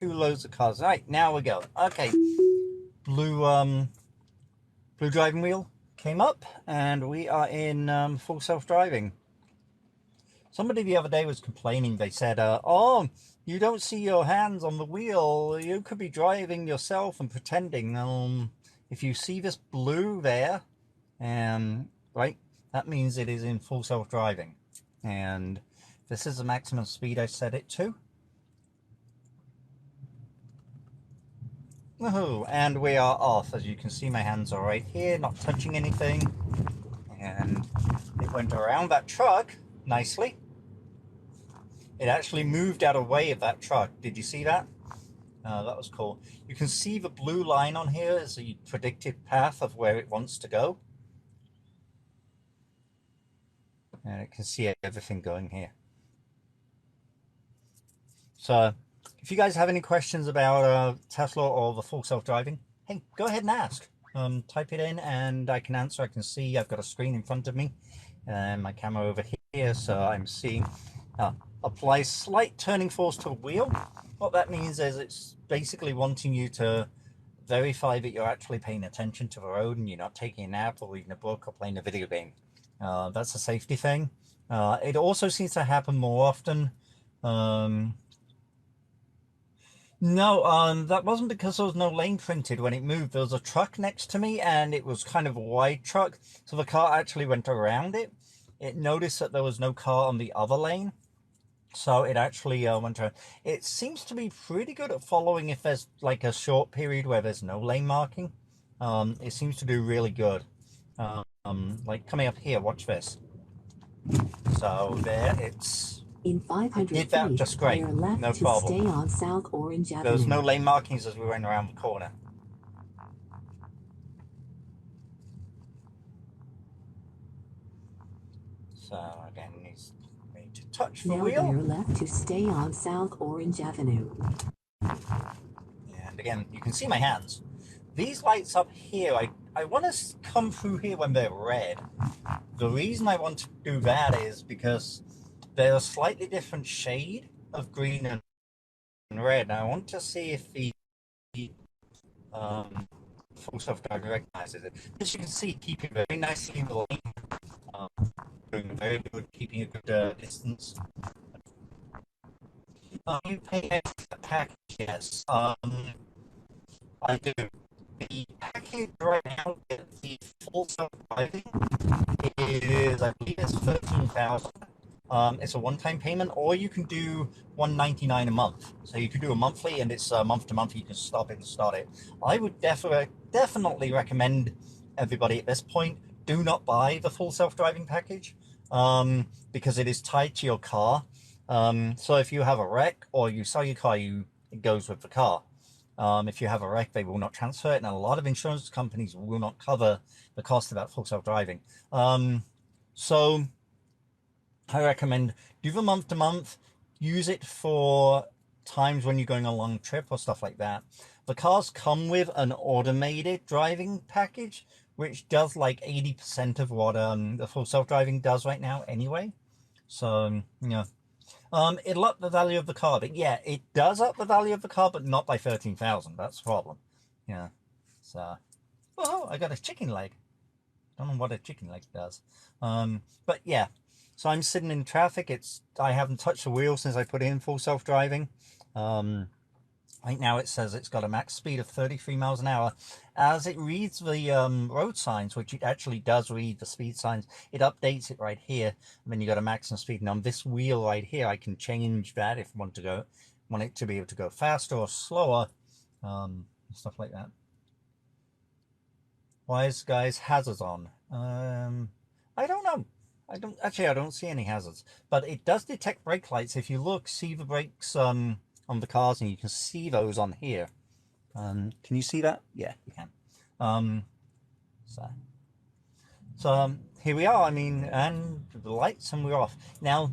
Two loads of cars. Right, now we go. Okay, blue blue driving wheel came up, and we are in full self-driving. Somebody the other day was complaining. They said, "Oh, you don't see your hands on the wheel. You could be driving yourself and pretending." If you see this blue there, right, that means it is in full self-driving, and this is the maximum speed I set it to. Woohoo! And we are off. As you can see, my hands are right here, not touching anything. And it went around that truck nicely. It actually moved out of the way of that truck. Did you see that? That was cool. You can see the blue line on here is the predicted path of where it wants to go. And it can see everything going here. So if you guys have any questions about Tesla or the full self-driving, hey, go ahead and ask. Type it in and I can answer. I can see I've got a screen in front of me and my camera over here, so I'm seeing apply slight turning force to the wheel. What that means is it's basically wanting you to verify that you're actually paying attention to the road and you're not taking a nap or reading a book or playing a video game. That's a safety thing. It also seems to happen more often. No, that wasn't because there was no lane printed when it moved. There was a truck next to me and it was kind of a wide truck, so the car actually went around it. It noticed that there was no car on the other lane, so it actually went around. It seems to be pretty good at following if there's like a short period where there's no lane marking. It seems to do really good. Like coming up here, watch this. So there, it's in 500 did that feet, just great, left no to problem. Stay on South Orange Avenue. There was no lane markings as we went around the corner. So again, needs to touch the wheel. Now bear left to stay on South Orange Avenue. And again, you can see my hands. These lights up here, I want to come through here when they're red. The reason I want to do that is because they're a slightly different shade of green and red. And I want to see if the full self-driving recognizes it. As you can see, keeping very nicely in the lane. Doing very good, keeping a good distance. You pay extra for the package, yes. I do. The package right now, the full self-driving, is, I believe it's 13,000. It's a one-time payment, or you can do $199 a month. So you can do a monthly, and it's month to month. You can stop it and start it. I would definitely recommend everybody at this point, do not buy the full self-driving package, because it is tied to your car. So if you have a wreck or you sell your car, it goes with the car. If you have a wreck, they will not transfer it, and a lot of insurance companies will not cover the cost of that full self-driving. So I recommend do the month to month, use it for times when you're going on a long trip or stuff like that. The cars come with an automated driving package, which does like 80% of what the full self-driving does right now anyway. So, yeah. It'll up the value of the car, but yeah, it does up the value of the car, but not by 13,000. That's the problem. Yeah. So, oh, I got a chicken leg. Don't know what a chicken leg does. But yeah. So I'm sitting in traffic. I haven't touched the wheel since I put in full self-driving. Right now it says it's got a max speed of 33 miles an hour. As it reads the road signs, which it actually does read the speed signs, it updates it right here. And then you got a maximum speed. And on this wheel right here, I can change that if I want it to be able to go faster or slower, stuff like that. Why is guys hazards on? I don't know. I don't see any hazards, but it does detect brake lights. If you look, see the brakes on the cars, and you can see those on here. Can you see that? Yeah, you can. So here we are. I mean, and the lights, and we're off. Now,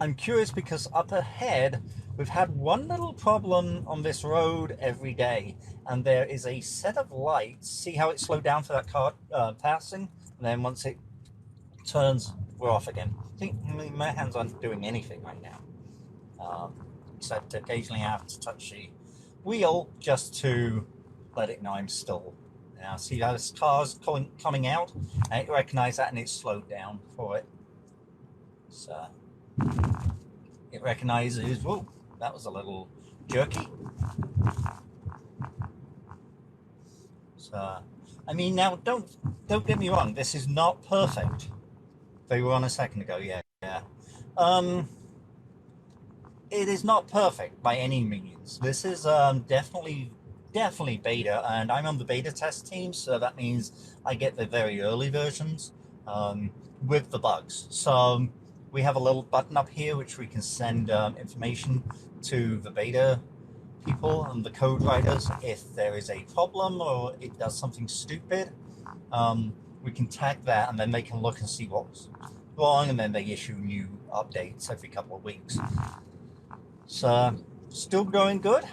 I'm curious because up ahead, we've had one little problem on this road every day, and there is a set of lights. See how it slowed down for that car passing? And then once it turns, we're off again. See, my hands aren't doing anything right now. Except occasionally I have to touch wheel just to let it know I'm still. Now, see how this car's coming out? And it recognized that and it slowed down for it. So it recognizes, whoa, that was a little jerky. So, I mean, now don't get me wrong. This is not perfect. They were on a second ago, yeah. It is not perfect by any means. This is definitely beta, and I'm on the beta test team, so that means I get the very early versions with the bugs. So we have a little button up here which we can send information to the beta people and the code writers if there is a problem or it does something stupid. We can tag that, and then they can look and see what's wrong, and then they issue new updates every couple of weeks. So still going good.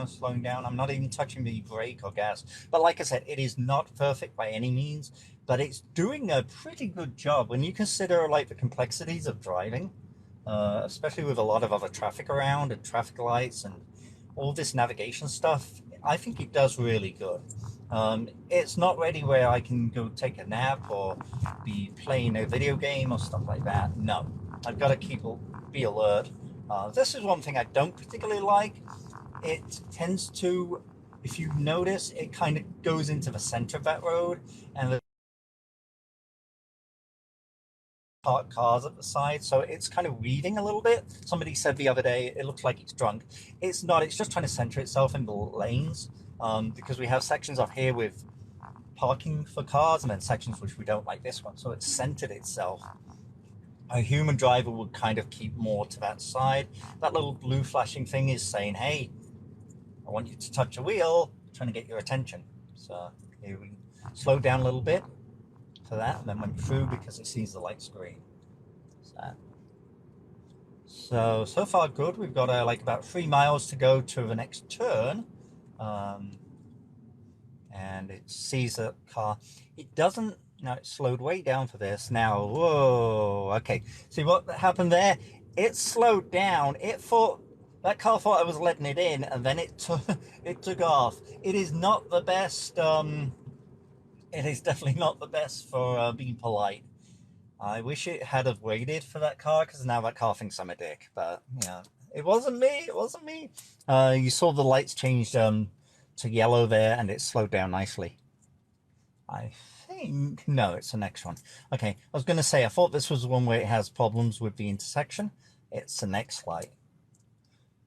Slowing down. I'm not even touching the brake or gas. But like I said, it is not perfect by any means, but it's doing a pretty good job when you consider like the complexities of driving, especially with a lot of other traffic around and traffic lights and all this navigation stuff. I think it does really good. It's not ready where I can go take a nap or be playing a video game or stuff like that. No, I've got to be alert. This is one thing I don't particularly like. It tends to, if you notice, it kind of goes into the center of that road, and the parked cars at the side, so it's kind of weaving a little bit. Somebody said the other day it looks like it's drunk. It's not. It's just trying to center itself in the lanes, because we have sections up here with parking for cars and then sections which we don't, like this one, so it's centered itself. A human driver would kind of keep more to that side. That little blue flashing thing is saying, hey, I want you to touch a wheel, trying to get your attention. So here we slowed down a little bit for that, and then went through because it sees the light screen. So far good. We've got like about 3 miles to go to the next turn. And it sees the car. It doesn't. No, it slowed way down for this. Now, whoa, okay. See what happened there? It slowed down. That car thought I was letting it in, and then it took off. It is not the best. It is definitely not the best for being polite. I wish it had have waited for that car, because now that car thinks I'm a dick. But yeah, it wasn't me. It wasn't me. You saw the lights changed to yellow there, and it slowed down nicely. I think, no, it's the next one. Okay, I was going to say, I thought this was the one where it has problems with the intersection. It's the next light.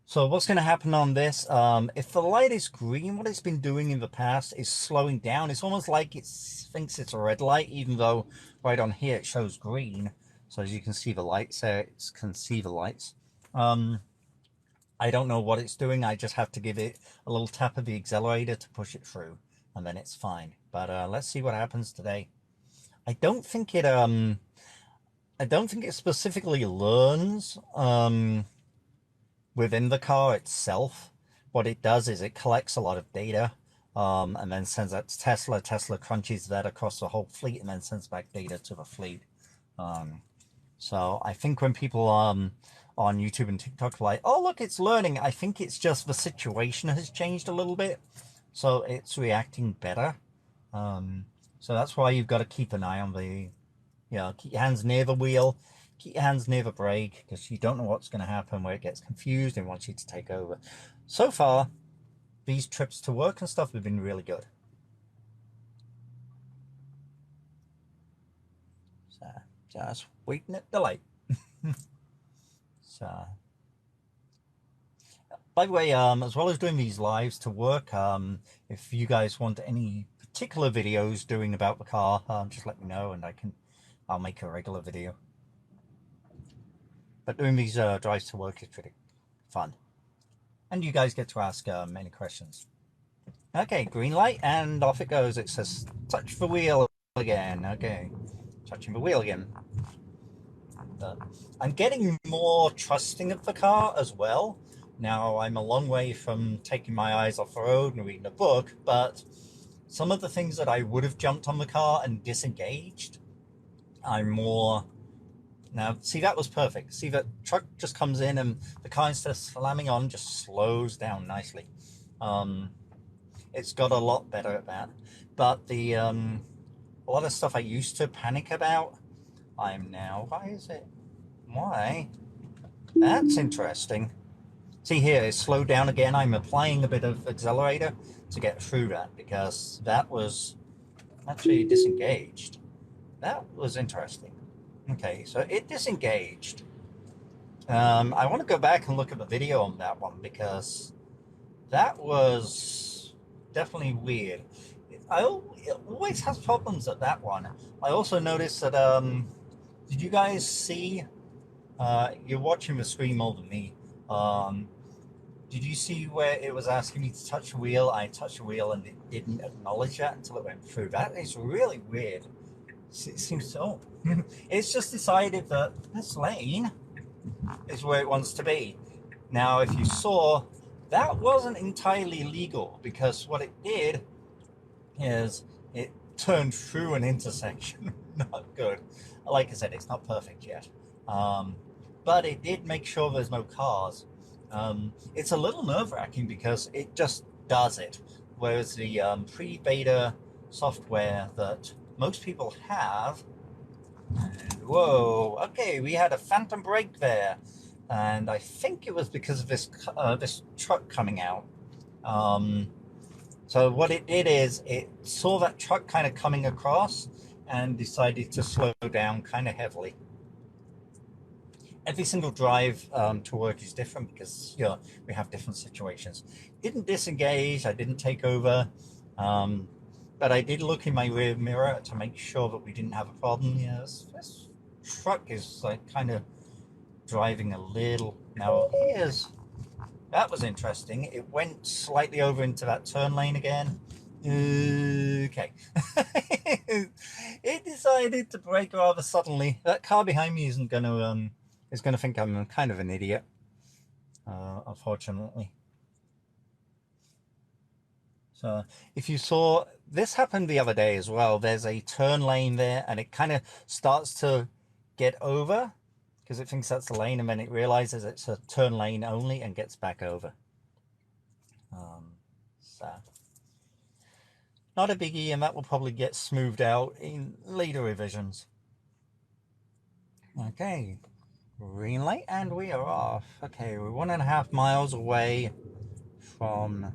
So what's going to happen on this, if the light is green, what it's been doing in the past is slowing down. It's almost like it thinks it's a red light, even though right on here it shows green. So as you can see the lights there, it can see the lights. I don't know what it's doing. I just have to give it a little tap of the accelerator to push it through, and then it's fine. But let's see what happens today. I don't think it specifically learns within the car itself. What it does is it collects a lot of data, and then sends that to Tesla. Tesla crunches that across the whole fleet and then sends back data to the fleet. So I think when people on YouTube and TikTok are like, oh, look, it's learning, I think it's just the situation has changed a little bit, so it's reacting better. So that's why you've got to keep an eye on keep your hands near the wheel, keep your hands near the brake, because you don't know what's going to happen where it gets confused and wants you to take over. So far, these trips to work and stuff have been really good. So just waiting at the light. So, by the way, as well as doing these lives to work, if you guys want any particular videos doing about the car, just let me know and I'll make a regular video. But doing these drives to work is pretty fun, and you guys get to ask many questions. Okay, green light, and off it goes. It says touch the wheel again. Okay, touching the wheel again. I'm getting more trusting of the car as well. Now, I'm a long way from taking my eyes off the road and reading a book, but some of the things that I would have jumped on the car and disengaged, I'm more Now, see, that was perfect. See, that truck just comes in and the car, instead of slamming on, just slows down nicely. It's got a lot better at that. But the a lot of stuff I used to panic about, I'm now, why is it? Why? That's interesting. See here, it's slowed down again. I'm applying a bit of accelerator to get through that because that was actually disengaged. That was interesting. Okay, so it disengaged. I want to go back and look at the video on that one because that was definitely weird. It always has problems at that one. I also noticed that, did you guys see, you're watching the screen more than me, did you see where it was asking me to touch the wheel? I touched the wheel and it didn't acknowledge that until it went through. That is really weird. It seems so. It's just decided that this lane is where it wants to be. Now, if you saw, that wasn't entirely legal because what it did is it turned through an intersection. Not good. Like I said, it's not perfect yet. But it did make sure there's no cars. It's a little nerve-wracking because it just does it. Whereas the pre-beta software that most people have, and whoa, okay, we had a phantom brake there. And I think it was because of this truck coming out. So what it did is it saw that truck kind of coming across and decided to slow down kind of heavily. Every single drive to work is different because we have different situations. Didn't disengage, I didn't take over, but I did look in my rear mirror to make sure that we didn't have a problem. Yes, this truck is like kind of driving a little. Now that was interesting. It went slightly over into that turn lane again. Okay. It decided to brake rather suddenly. That car behind me is going to think I'm kind of an idiot, unfortunately. So if you saw, this happened the other day as well. There's a turn lane there and it kind of starts to get over because it thinks that's the lane and then it realizes it's a turn lane only and gets back over. So not a biggie, and that will probably get smoothed out in later revisions. Okay, green light and we are off. Okay, we're 1.5 miles away from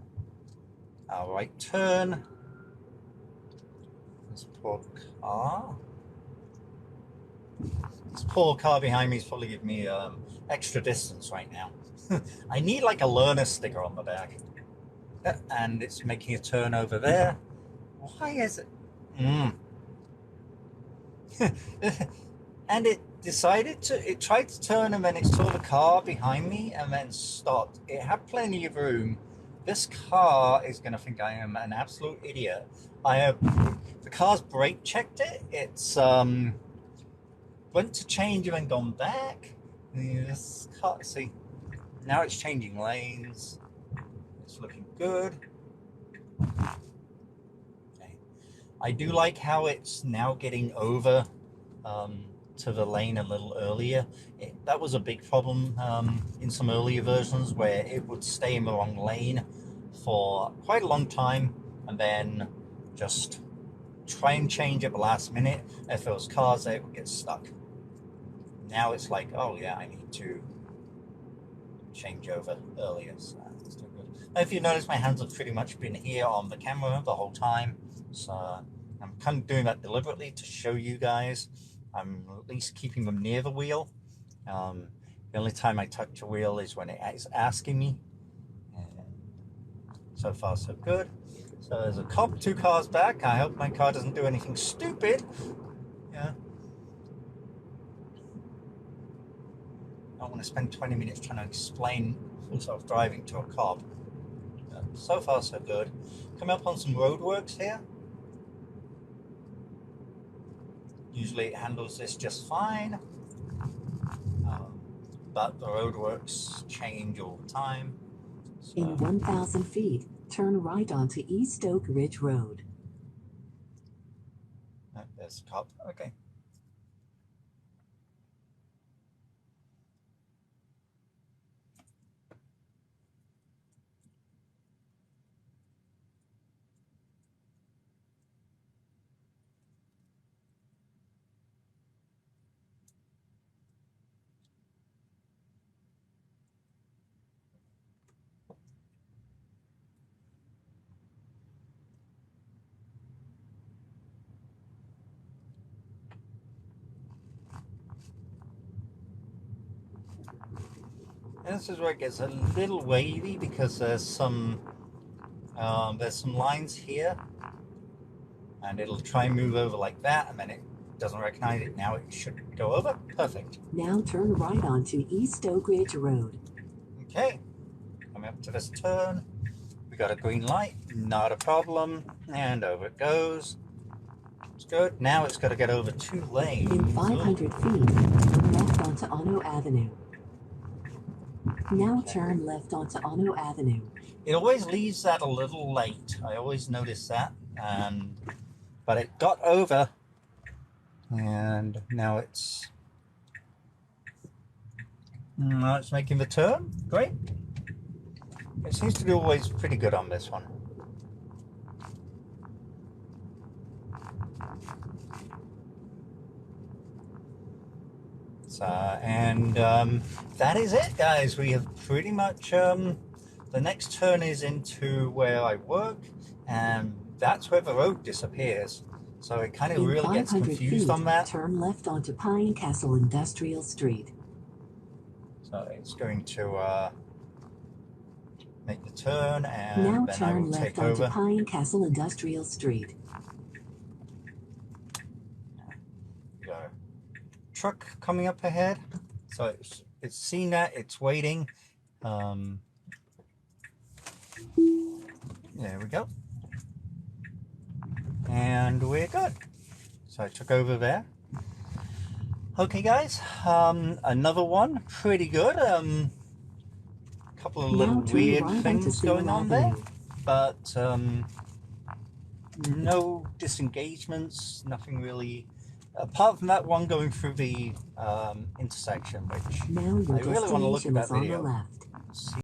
our right turn. This poor car. This poor car behind me is probably giving me extra distance right now. I need like a learner sticker on the back. And it's making a turn over there. Why is it? And it decided to, it tried to turn and then it saw the car behind me and then stopped. It had plenty of room. This car is going to think I am an absolute idiot. The car's brake checked it. It's went to change and then gone back. This car, see, now it's changing lanes. It's looking good. Okay. I do like how it's now getting over to the lane a little earlier. That was a big problem in some earlier versions where it would stay in the wrong lane for quite a long time and then just try and change at the last minute. If there was cars there, it would get stuck. Now it's like, oh yeah, I need to change over earlier. So that's still good. Now, if you notice, my hands have pretty much been here on the camera the whole time. So I'm kind of doing that deliberately to show you guys. I'm at least keeping them near the wheel. The only time I touch the wheel is when it is asking me. And so far, so good. So there's a cop 2 cars back. I hope my car doesn't do anything stupid. Yeah. I don't want to spend 20 minutes trying to explain full self-driving to a cop. So far, so good. Coming up on some roadworks here. Usually it handles this just fine, but the roadworks change all the time. So. In 1,000 feet, turn right onto East Oak Ridge Road. There's a cop. Okay. This is where it gets a little wavy because there's some lines here, and it'll try and move over like that, and then it doesn't recognize it. Now it should go over. Perfect. Now turn right onto East Oak Ridge Road. Okay, coming up to this turn, we got a green light, not a problem, and over it goes. It's good. Now it's got to get over 2 lanes. In 500 feet, turn left onto Ono Avenue. Now turn left onto Ono Avenue. It always leaves that a little late. I always notice that, but it got over, and now it's making the turn. Great. It seems to be always pretty good on this one. So, and that is it, guys. We have pretty much the next turn is into where I work, and that's where the road disappears. So it kind of really gets confused on that. Turn left onto Pine Castle Industrial Street. So it's going to make the turn, and now then I turn will left take onto over. Pine Castle Industrial Street. Got a truck coming up ahead. So it's seen that, it's waiting. There we go. And we're good. So I took over there. Okay, guys, another one, pretty good. Couple of little weird things going on there, but no disengagements, nothing really, apart from that one going through the intersection, which now your I really want to look at that destination is on the video. left. See